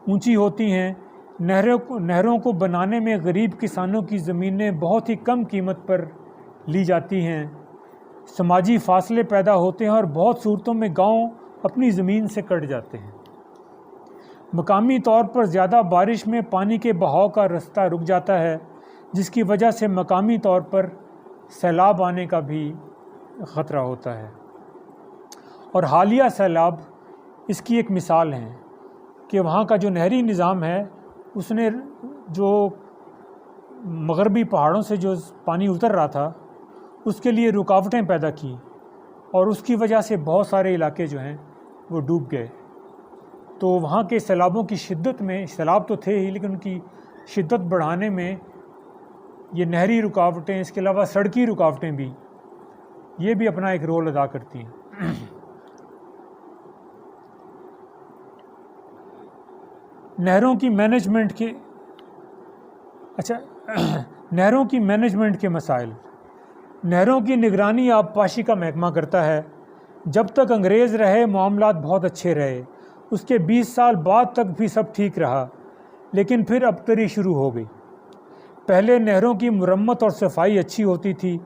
اونچی ہوتی ہیں۔ نہروں کو بنانے میں غریب کسانوں کی زمینیں بہت ہی کم قیمت پر لی جاتی ہیں۔ سماجی فاصلے پیدا ہوتے ہیں اور بہت صورتوں میں گاؤں اپنی زمین سے کٹ جاتے ہیں۔ مقامی طور پر زیادہ بارش میں پانی کے بہاؤ کا رستہ رک جاتا ہے، جس کی وجہ سے مقامی طور پر سیلاب آنے کا بھی خطرہ ہوتا ہے۔ اور حالیہ سیلاب اس کی ایک مثال ہے کہ وہاں کا جو نہری نظام ہے اس نے جو مغربی پہاڑوں سے جو پانی اتر رہا تھا اس کے لیے رکاوٹیں پیدا کی، اور اس کی وجہ سے بہت سارے علاقے جو ہیں وہ ڈوب گئے۔ تو وہاں کے سیلابوں کی شدت میں، سیلاب تو تھے ہی لیکن ان کی شدت بڑھانے میں یہ نہری رکاوٹیں، اس کے علاوہ سڑکی رکاوٹیں بھی، یہ بھی اپنا ایک رول ادا کرتی ہیں۔ نہروں کی مینجمنٹ کے مسائل۔ نہروں کی نگرانی آبپاشی کا محکمہ کرتا ہے۔ جب تک انگریز رہے معاملات بہت اچھے رہے، اس کے 20 سال بعد تک بھی سب ٹھیک رہا، لیکن پھر ابتری شروع ہو گئی۔ پہلے نہروں کی مرمت اور صفائی اچھی ہوتی تھی،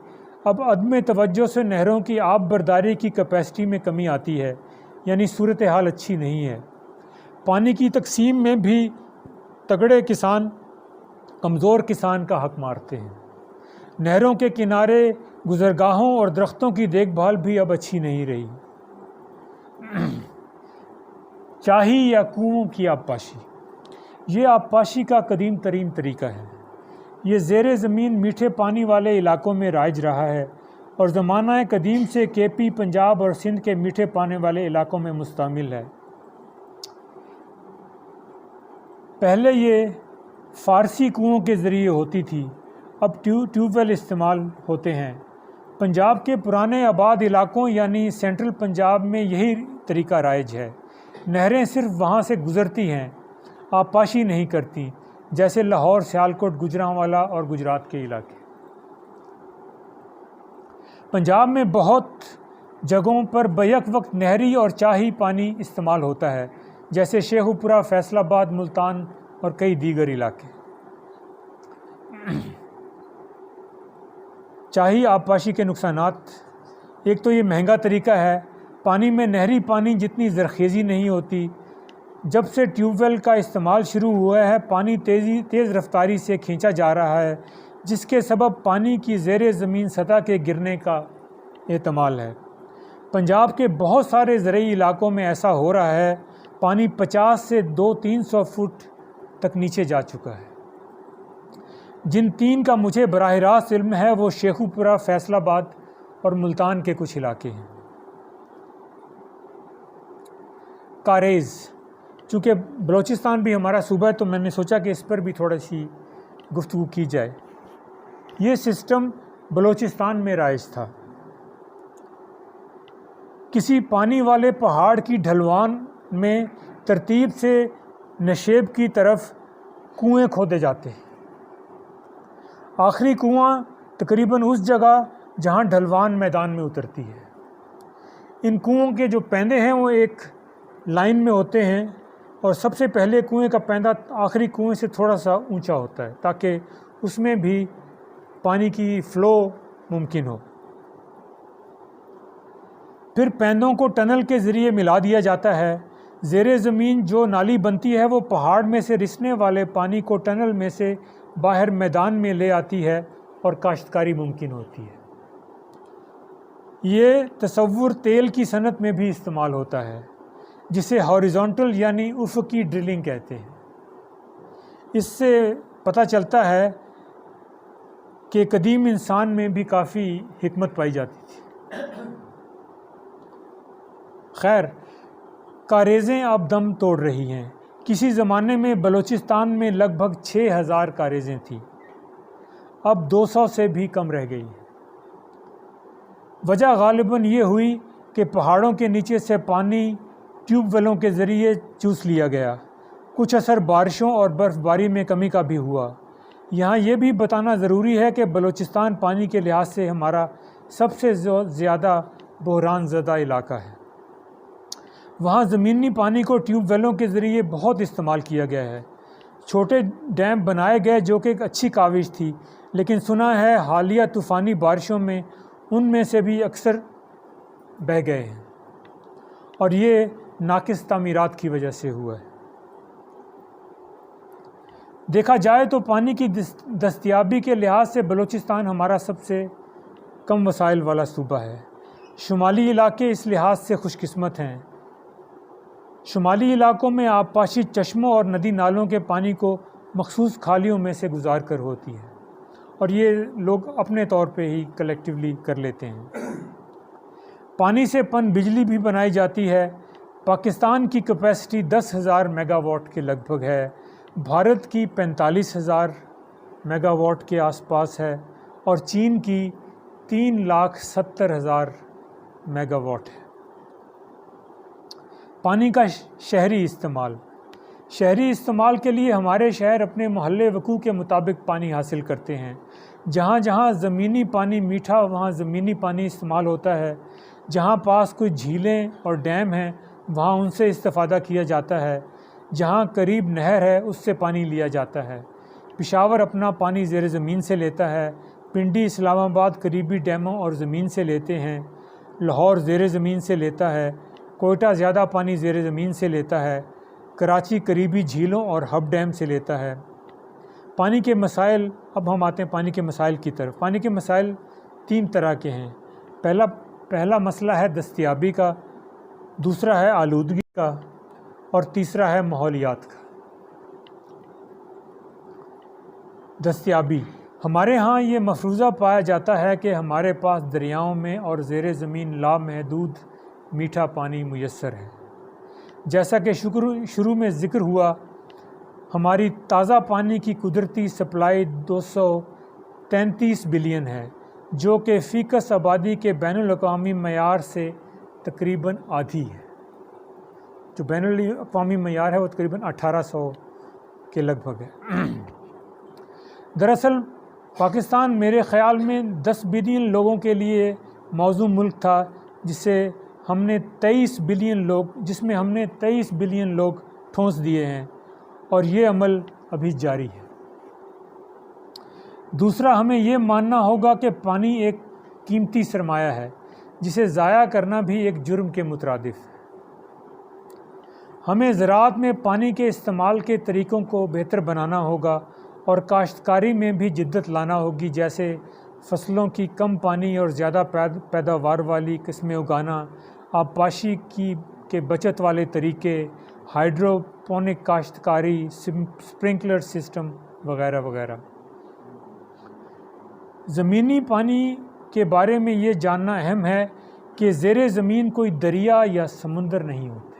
اب عدم توجہ سے نہروں کی آب برداری کی کیپیسٹی میں کمی آتی ہے، یعنی صورتحال اچھی نہیں ہے۔ پانی کی تقسیم میں بھی تگڑے کسان کمزور کسان کا حق مارتے ہیں۔ نہروں کے کنارے گزرگاہوں اور درختوں کی دیکھ بھال بھی اب اچھی نہیں رہی۔ چاہی یا کنووں کی آبپاشی، یہ آبپاشی کا قدیم ترین طریقہ ہے۔ یہ زیر زمین میٹھے پانی والے علاقوں میں رائج رہا ہے اور زمانہ قدیم سے کے پی، پنجاب اور سندھ کے میٹھے پانی والے علاقوں میں مستعمل ہے۔ پہلے یہ فارسی کنوؤں کے ذریعے ہوتی تھی، اب ٹیوب ویل استعمال ہوتے ہیں۔ پنجاب کے پرانے آباد علاقوں یعنی سینٹرل پنجاب میں یہی طریقہ رائج ہے۔ نہریں صرف وہاں سے گزرتی ہیں، آبپاشی نہیں کرتی، جیسے لاہور، سیالکوٹ، گوجرانوالا اور گجرات کے علاقے۔ پنجاب میں بہت جگہوں پر بیک وقت نہری اور چاہی پانی استعمال ہوتا ہے، جیسے شیخو پورہ، فیصل آباد، ملتان اور کئی دیگر علاقے۔ چاہی آبپاشی کے نقصانات: ایک تو یہ مہنگا طریقہ ہے، پانی میں نہری پانی جتنی زرخیزی نہیں ہوتی۔ جب سے ٹیوب ویل کا استعمال شروع ہوا ہے، پانی تیز رفتاری سے کھینچا جا رہا ہے، جس کے سبب پانی کی زیر زمین سطح کے گرنے کا احتمال ہے۔ پنجاب کے بہت سارے زرعی علاقوں میں ایسا ہو رہا ہے، پانی 50 سے 200-300 فٹ تک نیچے جا چکا ہے۔ جن 3 کا مجھے براہ راست علم ہے وہ شیخو پورہ، فیصل آباد اور ملتان کے کچھ علاقے ہیں۔ کاریز، چونکہ بلوچستان بھی ہمارا صوبہ ہے تو میں نے سوچا کہ اس پر بھی تھوڑا سی گفتگو کی جائے۔ یہ سسٹم بلوچستان میں رائج تھا۔ کسی پانی والے پہاڑ کی ڈھلوان میں ترتیب سے نشیب کی طرف کنویں کھودے جاتے ہیں۔ آخری کنواں تقریباً اس جگہ جہاں ڈھلوان میدان میں اترتی ہے۔ ان کنوؤں کے جو پیندے ہیں وہ ایک لائن میں ہوتے ہیں، اور سب سے پہلے کنویں کا پیندہ آخری کنویں سے تھوڑا سا اونچا ہوتا ہے تاکہ اس میں بھی پانی کی فلو ممکن ہو۔ پھر پیندوں کو ٹنل کے ذریعے ملا دیا جاتا ہے۔ زیر زمین جو نالی بنتی ہے وہ پہاڑ میں سے رسنے والے پانی کو ٹنل میں سے باہر میدان میں لے آتی ہے اور کاشتکاری ممکن ہوتی ہے۔ یہ تصور تیل کی صنعت میں بھی استعمال ہوتا ہے، جسے ہاریزونٹل یعنی افقی ڈرلنگ کہتے ہیں۔ اس سے پتہ چلتا ہے کہ قدیم انسان میں بھی کافی حکمت پائی جاتی تھی۔ خیر، کاریزیں اب دم توڑ رہی ہیں۔ کسی زمانے میں بلوچستان میں لگ بھگ 6000 کاریزیں تھیں، اب 200 سے بھی کم رہ گئی ہیں۔ وجہ غالباً یہ ہوئی کہ پہاڑوں کے نیچے سے پانی ٹیوب ویلوں کے ذریعے چوس لیا گیا۔ کچھ اثر بارشوں اور برف باری میں کمی کا بھی ہوا۔ یہاں یہ بھی بتانا ضروری ہے کہ بلوچستان پانی کے لحاظ سے ہمارا سب سے زیادہ بحران زدہ علاقہ ہے۔ وہاں زمینی پانی کو ٹیوب ویلوں کے ذریعے بہت استعمال کیا گیا ہے۔ چھوٹے ڈیم بنائے گئے جو کہ ایک اچھی کاوش تھی، لیکن سنا ہے حالیہ طوفانی بارشوں میں ان میں سے بھی اکثر بہہ گئے ہیں، اور یہ ناقص تعمیرات کی وجہ سے ہوا ہے۔ دیکھا جائے تو پانی کی دستیابی کے لحاظ سے بلوچستان ہمارا سب سے کم وسائل والا صوبہ ہے۔ شمالی علاقے اس لحاظ سے خوش قسمت ہیں۔ شمالی علاقوں میں آبپاشی چشموں اور ندی نالوں کے پانی کو مخصوص کھالیوں میں سے گزار کر ہوتی ہے، اور یہ لوگ اپنے طور پہ ہی کلیکٹیولی کر لیتے ہیں۔ پانی سے پن بجلی بھی بنائی جاتی ہے۔ پاکستان کی کیپیسٹی 10,000 میگا واٹ کے لگ بھگ ہے، بھارت کی 45,000 میگا واٹ کے آس پاس ہے، اور چین کی 3,70,000 میگا واٹ ہے۔ پانی کا شہری استعمال کے لیے ہمارے شہر اپنے محلِ وقوع کے مطابق پانی حاصل کرتے ہیں۔ جہاں جہاں زمینی پانی میٹھا وہاں زمینی پانی استعمال ہوتا ہے۔ جہاں پاس کوئی جھیلیں اور ڈیم ہیں وہاں ان سے استفادہ کیا جاتا ہے۔ جہاں قریب نہر ہے اس سے پانی لیا جاتا ہے۔ پشاور اپنا پانی زیر زمین سے لیتا ہے۔ پنڈی، اسلام آباد قریبی ڈیموں اور زمین سے لیتے ہیں۔ لاہور زیر زمین سے لیتا ہے۔ کوئٹہ زیادہ پانی زیر زمین سے لیتا ہے۔ کراچی قریبی جھیلوں اور ہب ڈیم سے لیتا ہے۔ پانی کے مسائل، اب ہم آتے ہیں پانی کے مسائل کی طرف۔ پانی کے مسائل 3 طرح کے ہیں۔ پہلا مسئلہ ہے دستیابی کا، دوسرا ہے آلودگی کا، اور تیسرا ہے ماحولیات کا۔ دستیابی، ہمارے ہاں یہ مفروضہ پایا جاتا ہے کہ ہمارے پاس دریاؤں میں اور زیر زمین لامحدود میٹھا پانی میسر ہے۔ جیسا کہ شروع میں ذکر ہوا، ہماری تازہ پانی کی قدرتی سپلائی 233 بلین ہے، جو کہ فی کس آبادی کے بین الاقوامی معیار سے تقریباً آدھی ہے۔ جو بین الاقوامی معیار ہے وہ تقریباً 1800 کے لگ بھگ ہے۔ دراصل پاکستان میرے خیال میں 10 بلین لوگوں کے لیے موزوں ملک تھا، جس میں ہم نے 23 بلین لوگ ٹھونس دیے ہیں، اور یہ عمل ابھی جاری ہے۔ دوسرا، ہمیں یہ ماننا ہوگا کہ پانی ایک قیمتی سرمایہ ہے جسے ضائع کرنا بھی ایک جرم کے مترادف ہے۔ ہمیں زراعت میں پانی کے استعمال کے طریقوں کو بہتر بنانا ہوگا اور کاشتکاری میں بھی جدت لانا ہوگی، جیسے فصلوں کی کم پانی اور زیادہ پیداوار والی قسمیں اگانا، آبپاشی کے بچت والے طریقے، ہائیڈروپونک کاشتکاری، سپرنکلر سسٹم وغیرہ وغیرہ۔ زمینی پانی کے بارے میں یہ جاننا اہم ہے کہ زیر زمین کوئی دریا یا سمندر نہیں ہوتے،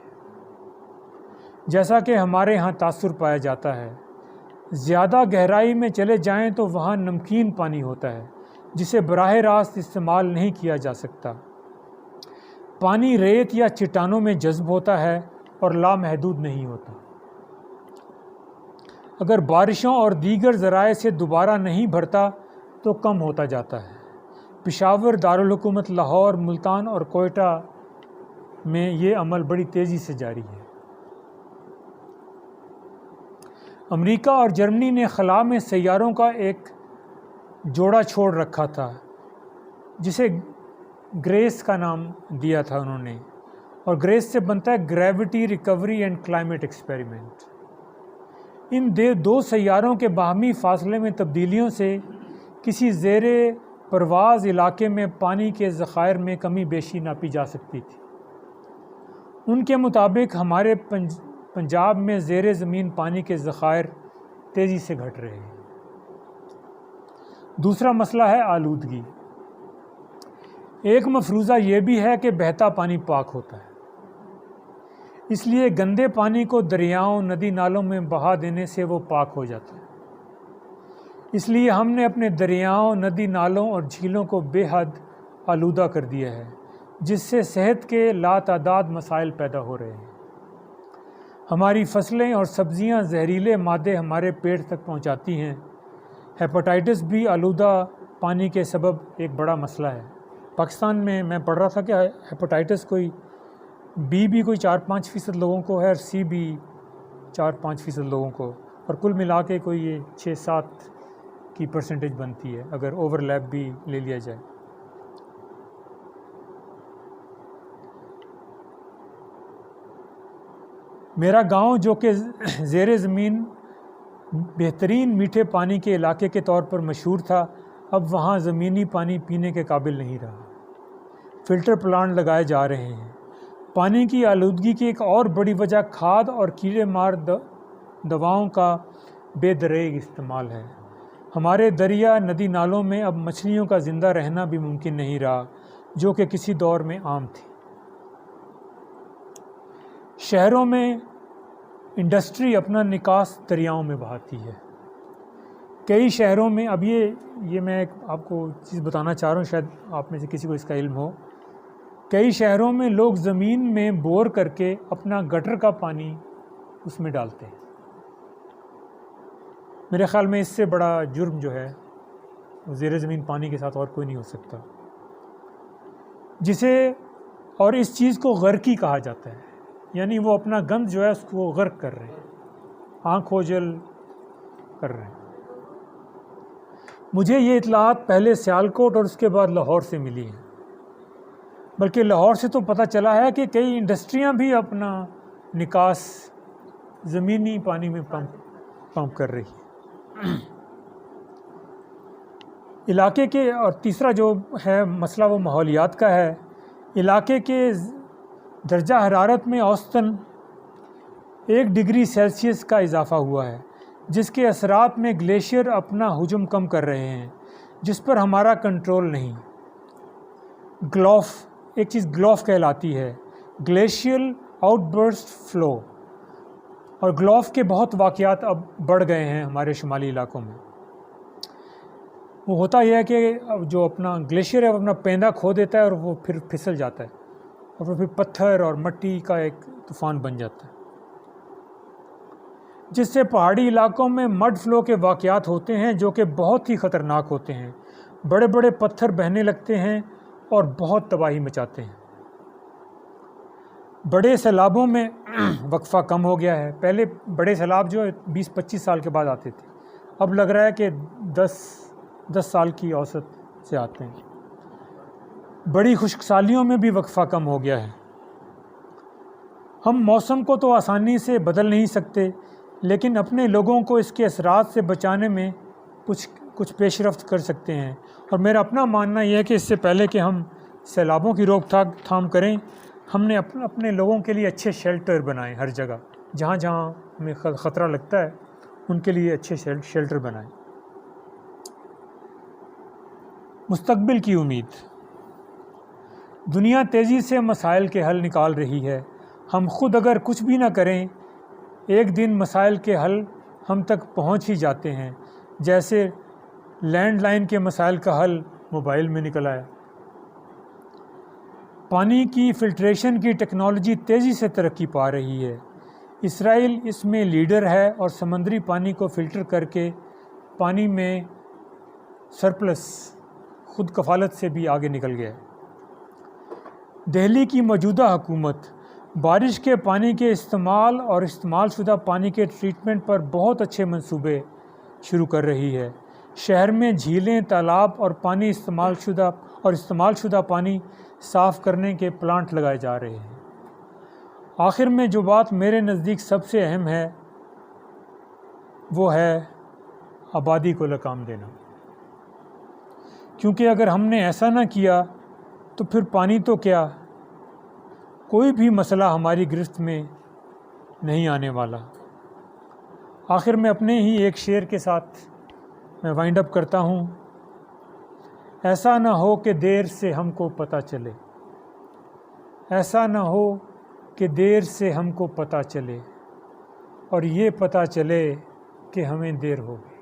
جیسا کہ ہمارے ہاں تاثر پایا جاتا ہے۔ زیادہ گہرائی میں چلے جائیں تو وہاں نمکین پانی ہوتا ہے جسے براہ راست استعمال نہیں کیا جا سکتا۔ پانی ریت یا چٹانوں میں جذب ہوتا ہے اور لامحدود نہیں ہوتا۔ اگر بارشوں اور دیگر ذرائع سے دوبارہ نہیں بھرتا تو کم ہوتا جاتا ہے۔ پشاور، دارالحکومت لاہور، ملتان اور کوئٹہ میں یہ عمل بڑی تیزی سے جاری ہے۔ امریکہ اور جرمنی نے خلا میں سیاروں کا ایک جوڑا چھوڑ رکھا تھا جسے گریس کا نام دیا تھا انہوں نے، اور گریس سے بنتا ہے gravity recovery and climate experiment. ان 2 سیاروں کے باہمی فاصلے میں تبدیلیوں سے کسی زیر پرواز علاقے میں پانی کے ذخائر میں کمی بیشی ناپی جا سکتی تھی۔ ان کے مطابق ہمارے پنجاب میں زیر زمین پانی کے ذخائر تیزی سے گھٹ رہے ہیں۔ دوسرا مسئلہ ہے آلودگی۔ ایک مفروضہ یہ بھی ہے کہ بہتا پانی پاک ہوتا ہے، اس لیے گندے پانی کو دریاؤں ندی نالوں میں بہا دینے سے وہ پاک ہو جاتا ہے۔ اس لیے ہم نے اپنے دریاؤں ندی نالوں اور جھیلوں کو بے حد آلودہ کر دیا ہے، جس سے صحت کے لاتعداد مسائل پیدا ہو رہے ہیں۔ ہماری فصلیں اور سبزیاں زہریلے مادے ہمارے پیٹ تک پہنچاتی ہیں۔ ہیپاٹائٹس بھی آلودہ پانی کے سبب ایک بڑا مسئلہ ہے۔ پاکستان میں پڑھ رہا تھا کہ ہیپاٹائٹس کوئی بی بھی کوئی 4-5% لوگوں کو ہے، اور سی بھی 4-5% لوگوں کو، اور کل ملا کے کوئی یہ 6-7 کی پرسنٹیج بنتی ہے اگر اوور لیپ بھی لے لیا جائے۔ میرا گاؤں جو کہ زیر زمین بہترین میٹھے پانی کے علاقے کے طور پر مشہور تھا، اب وہاں زمینی پانی پینے کے قابل نہیں رہا۔ فلٹر پلانٹ لگائے جا رہے ہیں۔ پانی کی آلودگی کی ایک اور بڑی وجہ کھاد اور کیڑے مار دواؤں کا بے دریغ استعمال ہے۔ ہمارے دریا ندی نالوں میں اب مچھلیوں کا زندہ رہنا بھی ممکن نہیں رہا، جو کہ کسی دور میں عام تھی۔ شہروں میں انڈسٹری اپنا نکاس دریاؤں میں بہاتی ہے۔ کئی شہروں میں اب یہ میں ایک آپ کو چیز بتانا چاہ رہا ہوں، شاید آپ میں سے کسی کو اس کا علم ہو۔ کئی شہروں میں لوگ زمین میں بور کر کے اپنا گٹر کا پانی اس میں ڈالتے ہیں۔ میرے خیال میں اس سے بڑا جرم جو ہے زیر زمین پانی کے ساتھ اور کوئی نہیں ہو سکتا، اور اس چیز کو غرقی کہا جاتا ہے، یعنی وہ اپنا گند جو ہے اس کو غرق کر رہے ہیں، آنکھ اوجل کر رہے ہیں۔ مجھے یہ اطلاعات پہلے سیالکوٹ اور اس کے بعد لاہور سے ملی ہیں، بلکہ لاہور سے تو پتہ چلا ہے کہ کئی انڈسٹریاں بھی اپنا نکاس زمینی پانی میں پمپ کر رہی ہیں۔ علاقے کے اور تیسرا جو ہے مسئلہ وہ ماحولیات کا ہے۔ علاقے کے درجہ حرارت میں اوسطاً 1 ڈگری سیلسیس کا اضافہ ہوا ہے، جس کے اثرات میں گلیشیئر اپنا ہجوم کم کر رہے ہیں، جس پر ہمارا کنٹرول نہیں۔ ایک چیز گلوف کہلاتی ہے، گلیشیل آؤٹ برسٹ فلو، اور گلوف کے بہت واقعات اب بڑھ گئے ہیں ہمارے شمالی علاقوں میں۔ وہ ہوتا یہ ہے کہ جو اپنا گلیشیئر ہے وہ اپنا پیندہ کھو دیتا ہے اور وہ پھر پھسل جاتا ہے، اور پھر پتھر اور مٹی کا ایک طوفان بن جاتا ہے، جس سے پہاڑی علاقوں میں مڈ فلو کے واقعات ہوتے ہیں جو کہ بہت ہی خطرناک ہوتے ہیں۔ بڑے بڑے پتھر بہنے لگتے ہیں اور بہت تباہی مچاتے ہیں۔ بڑے سیلابوں میں وقفہ کم ہو گیا ہے۔ پہلے بڑے سیلاب جو 20-25 سال کے بعد آتے تھے، اب لگ رہا ہے کہ 10 سال کی اوسط سے آتے ہیں۔ بڑی خشک سالیوں میں بھی وقفہ کم ہو گیا ہے۔ ہم موسم کو تو آسانی سے بدل نہیں سکتے، لیکن اپنے لوگوں کو اس کے اثرات سے بچانے میں کچھ پیش رفت کر سکتے ہیں۔ اور میرا اپنا ماننا یہ ہے کہ اس سے پہلے کہ ہم سیلابوں کی روک تھام کریں، ہم نے اپنے لوگوں کے لیے اچھے شیلٹر بنائیں، ہر جگہ جہاں ہمیں خطرہ لگتا ہے ان کے لیے اچھے شیلٹر بنائیں۔ مستقبل کی امید۔ دنیا تیزی سے مسائل کے حل نکال رہی ہے۔ ہم خود اگر کچھ بھی نہ کریں، ایک دن مسائل کے حل ہم تک پہنچ ہی جاتے ہیں، جیسے لینڈ لائن کے مسائل کا حل موبائل میں نکل آیا۔ پانی کی فلٹریشن کی ٹیکنالوجی تیزی سے ترقی پا رہی ہے۔ اسرائیل اس میں لیڈر ہے اور سمندری پانی کو فلٹر کر کے پانی میں سرپلس خود کفالت سے بھی آگے نکل گیا ہے۔ دہلی کی موجودہ حکومت بارش کے پانی کے استعمال اور استعمال شدہ پانی کے ٹریٹمنٹ پر بہت اچھے منصوبے شروع کر رہی ہے۔ شہر میں جھیلیں، تالاب اور استعمال شدہ پانی صاف کرنے کے پلانٹ لگائے جا رہے ہیں۔ آخر میں جو بات میرے نزدیک سب سے اہم ہے وہ ہے آبادی کو لگام دینا، کیونکہ اگر ہم نے ایسا نہ کیا تو پھر پانی تو کیا، کوئی بھی مسئلہ ہماری گرفت میں نہیں آنے والا۔ آخر میں اپنے ہی ایک شعر کے ساتھ میں وائنڈ اپ کرتا ہوں۔ ایسا نہ ہو کہ دیر سے ہم کو پتہ چلے، ایسا نہ ہو کہ دیر سے ہم کو پتہ چلے اور یہ پتہ چلے کہ ہمیں دیر ہو گئی۔